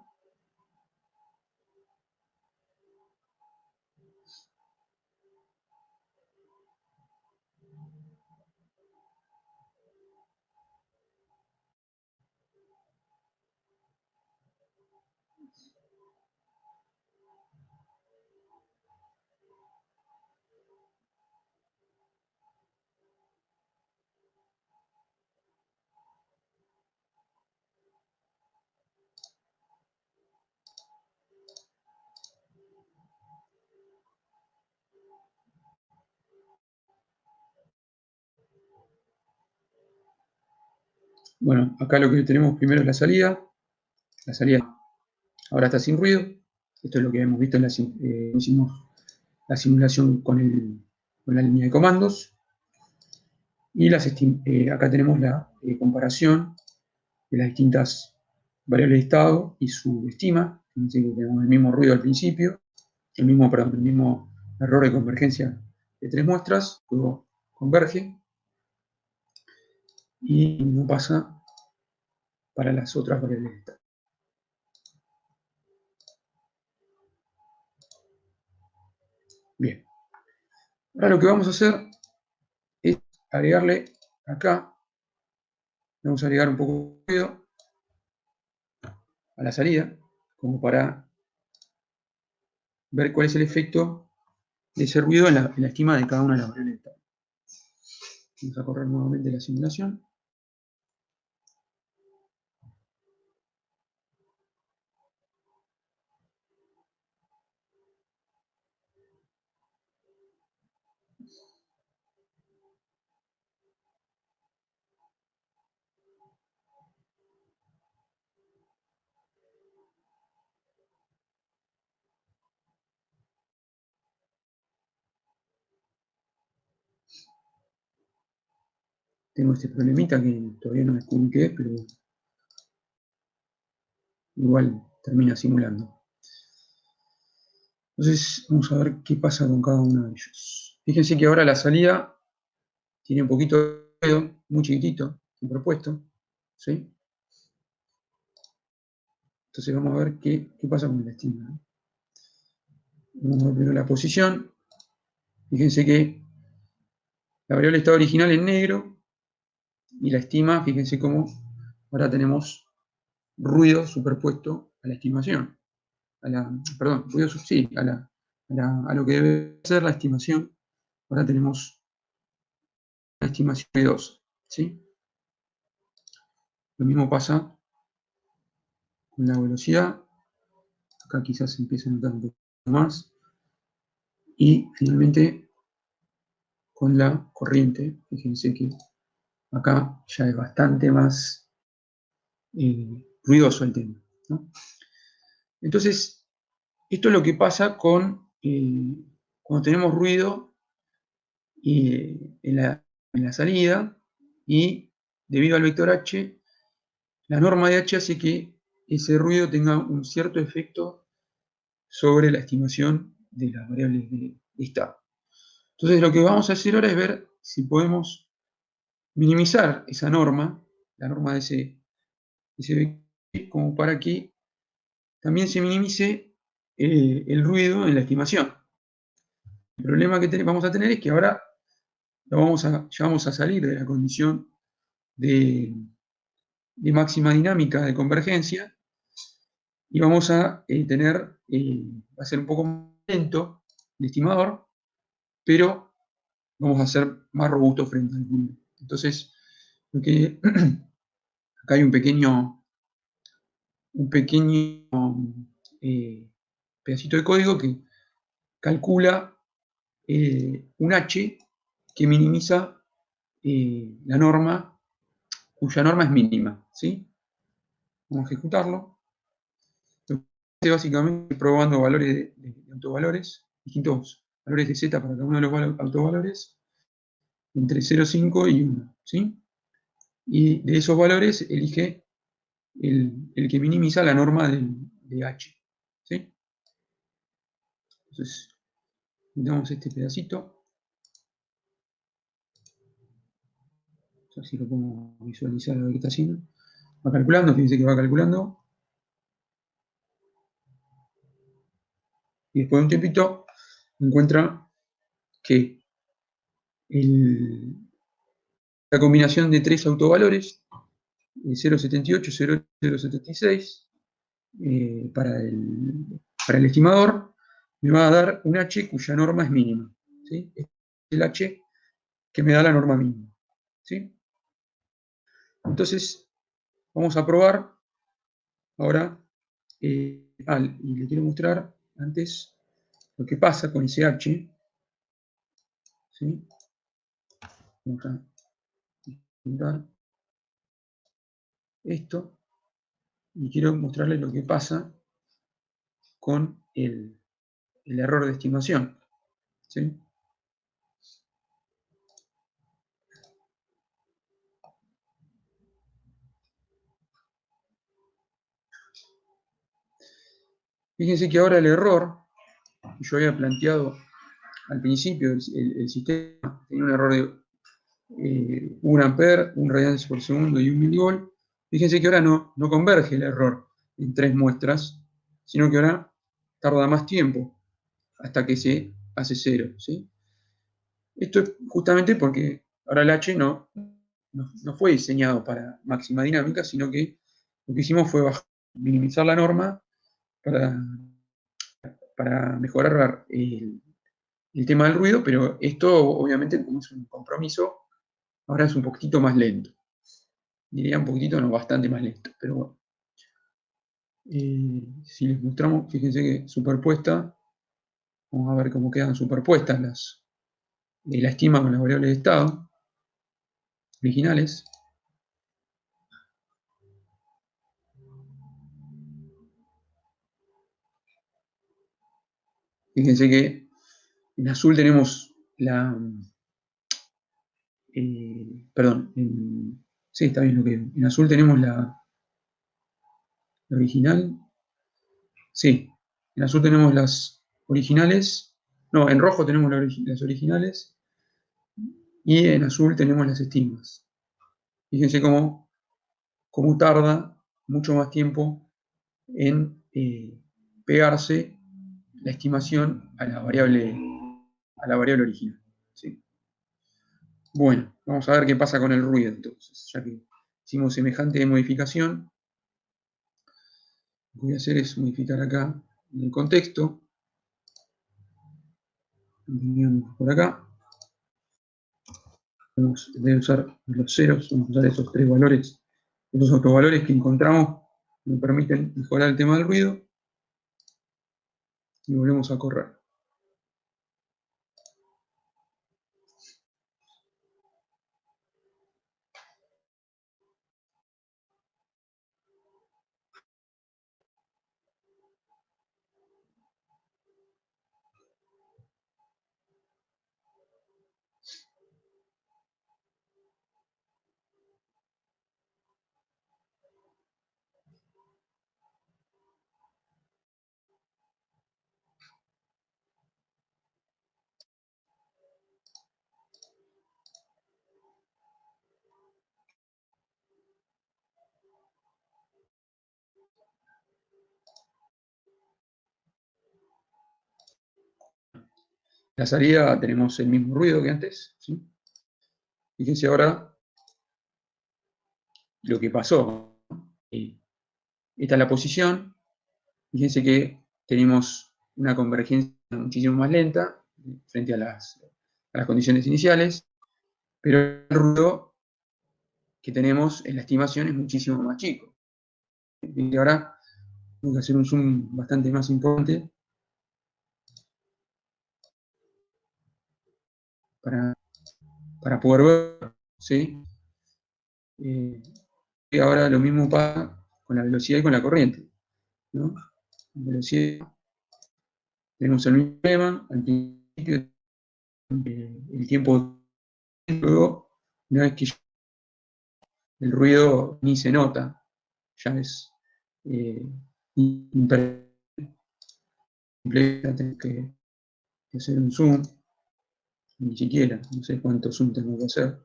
Speaker 1: Bueno, acá lo que tenemos primero es la salida. La salida ahora está sin ruido. Esto es lo que hemos visto hicimos la simulación con la línea de comandos. Y acá tenemos la comparación de las distintas variables de estado y su estima. Fíjense que tenemos el mismo ruido al principio, el mismo error de convergencia de 3 muestras, luego converge y no pasa para las otras variables de estado. Bien. Ahora lo que vamos a hacer es agregarle acá, vamos a agregar un poco de ruido a la salida, como para ver cuál es el efecto ese ruido en la estima de cada una de las variables. Vamos a correr nuevamente la simulación. Tengo este problemita que todavía no descubrí qué es, pero igual termina simulando. Entonces, vamos a ver qué pasa con cada uno de ellos. Fíjense que ahora la salida tiene un poquito de ruido, muy chiquitito, superpuesto, ¿sí? Entonces vamos a ver qué pasa con la estima, ¿no? Vamos a ver primero la posición. Fíjense que la variable estaba original en negro y la estima, fíjense cómo ahora tenemos ruido superpuesto a la estimación. Perdón, ruido sí, a lo que debe ser la estimación. Ahora tenemos la estimación ruidosa, ¿sí? Lo mismo pasa con la velocidad. Acá quizás se empieza a notar un poco más. Y finalmente con la corriente. Fíjense que acá ya es bastante más ruidoso el tema, ¿no? Entonces, esto es lo que pasa con cuando tenemos ruido en la salida y debido al vector h, la norma de h hace que ese ruido tenga un cierto efecto sobre la estimación de las variables de estado. Entonces lo que vamos a hacer ahora es ver si podemos minimizar esa norma, la norma de ese vector, como para que también se minimice el ruido en la estimación. El problema que vamos a tener es que ahora ya vamos a salir de la condición de máxima dinámica de convergencia y vamos a tener, va a ser un poco más lento el estimador, pero vamos a ser más robustos frente al ruido. Entonces, acá hay un pequeño pedacito de código que calcula un h que minimiza la norma, cuya norma es mínima, ¿sí? Vamos a ejecutarlo. Lo que hace básicamente es probando valores de autovalores, distintos valores de z para cada uno de los autovalores, entre 0, 5 y 1, ¿sí? Y de esos valores elige el que minimiza la norma de h, ¿sí? Entonces, quitamos este pedacito. A ver si lo podemos visualizar lo que está haciendo. Va calculando, fíjense que va calculando. Y después de un tiempito encuentra que la combinación de tres autovalores, 0,78, 0,076, para el estimador, me va a dar un h cuya norma es mínima, ¿sí? Este es el h que me da la norma mínima, ¿sí? Entonces, vamos a probar ahora, y le quiero mostrar antes lo que pasa con ese h, ¿sí? Vamos a pintar esto y quiero mostrarles lo que pasa con el error de estimación, ¿sí? Fíjense que ahora el error, yo había planteado al principio, el sistema tenía un error de 1 ampere, 1 radianes por segundo y 1 milivolt. Fíjense que ahora no converge el error en 3 muestras, sino que ahora tarda más tiempo hasta que se hace 0, ¿sí? Esto es justamente porque ahora el H no fue diseñado para máxima dinámica, sino que lo que hicimos fue minimizar la norma para mejorar el tema del ruido, pero esto obviamente como es un compromiso, ahora es un poquitito más lento. Diría un poquitito, no, bastante más lento, pero bueno. Si les mostramos, fíjense que superpuesta, vamos a ver cómo quedan superpuestas la estima con las variables de estado originales. Fíjense que en azul tenemos perdón, sí, está bien lo que en azul tenemos la original. Sí, en azul tenemos las originales. No, en rojo tenemos las originales y en azul tenemos las estimas. Fíjense cómo tarda mucho más tiempo en pegarse la estimación a la variable original. ¿Sí? Bueno, vamos a ver qué pasa con el ruido entonces. Ya que hicimos semejante modificación, lo que voy a hacer es modificar acá el contexto. Por acá. Vamos a usar los ceros, vamos a usar esos tres valores, esos autovalores que encontramos, que me permiten mejorar el tema del ruido. Y volvemos a correr. La salida tenemos el mismo ruido que antes. ¿Sí? Fíjense ahora lo que pasó. Esta es la posición. Fíjense que tenemos una convergencia muchísimo más lenta frente a las condiciones iniciales, pero el ruido que tenemos en la estimación es muchísimo más chico. Y ahora tengo que hacer un zoom bastante más importante para poder ver, ¿sí? Y ahora lo mismo pasa con la velocidad y con la corriente, ¿no? La velocidad, tenemos el mismo problema, al principio el tiempo, luego, una vez que el ruido ni se nota, ya es imperceptible, tengo que hacer un zoom, ni siquiera, no sé cuánto zoom tengo que hacer,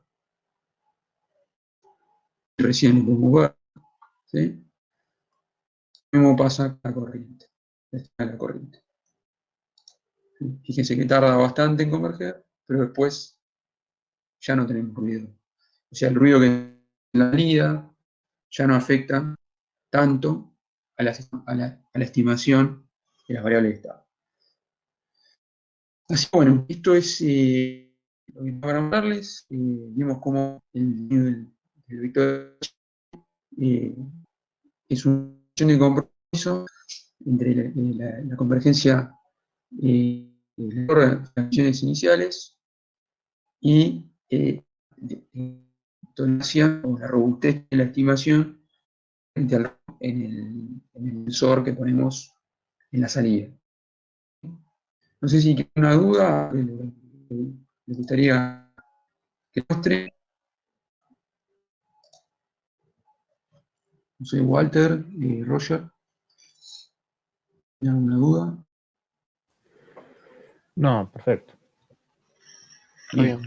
Speaker 1: recién lo pongo ver, ¿sí? Lo mismo pasa con la corriente. Esta es la corriente. Fíjense que tarda bastante en converger, pero después ya no tenemos ruido. O sea, el ruido que en la salida ya no afecta tanto a la estimación de las variables de estado. Así que bueno, esto es lo que para mostrarles. Vimos cómo el nivel del vector es una función de compromiso entre la convergencia de las funciones iniciales y tolerancia o la robustez de la estimación frente en el sensor que ponemos en la salida. No sé si tiene una duda, le gustaría que muestre. No sé, Walter, Roger, ¿tiene alguna duda?
Speaker 2: No, perfecto.
Speaker 1: Bien.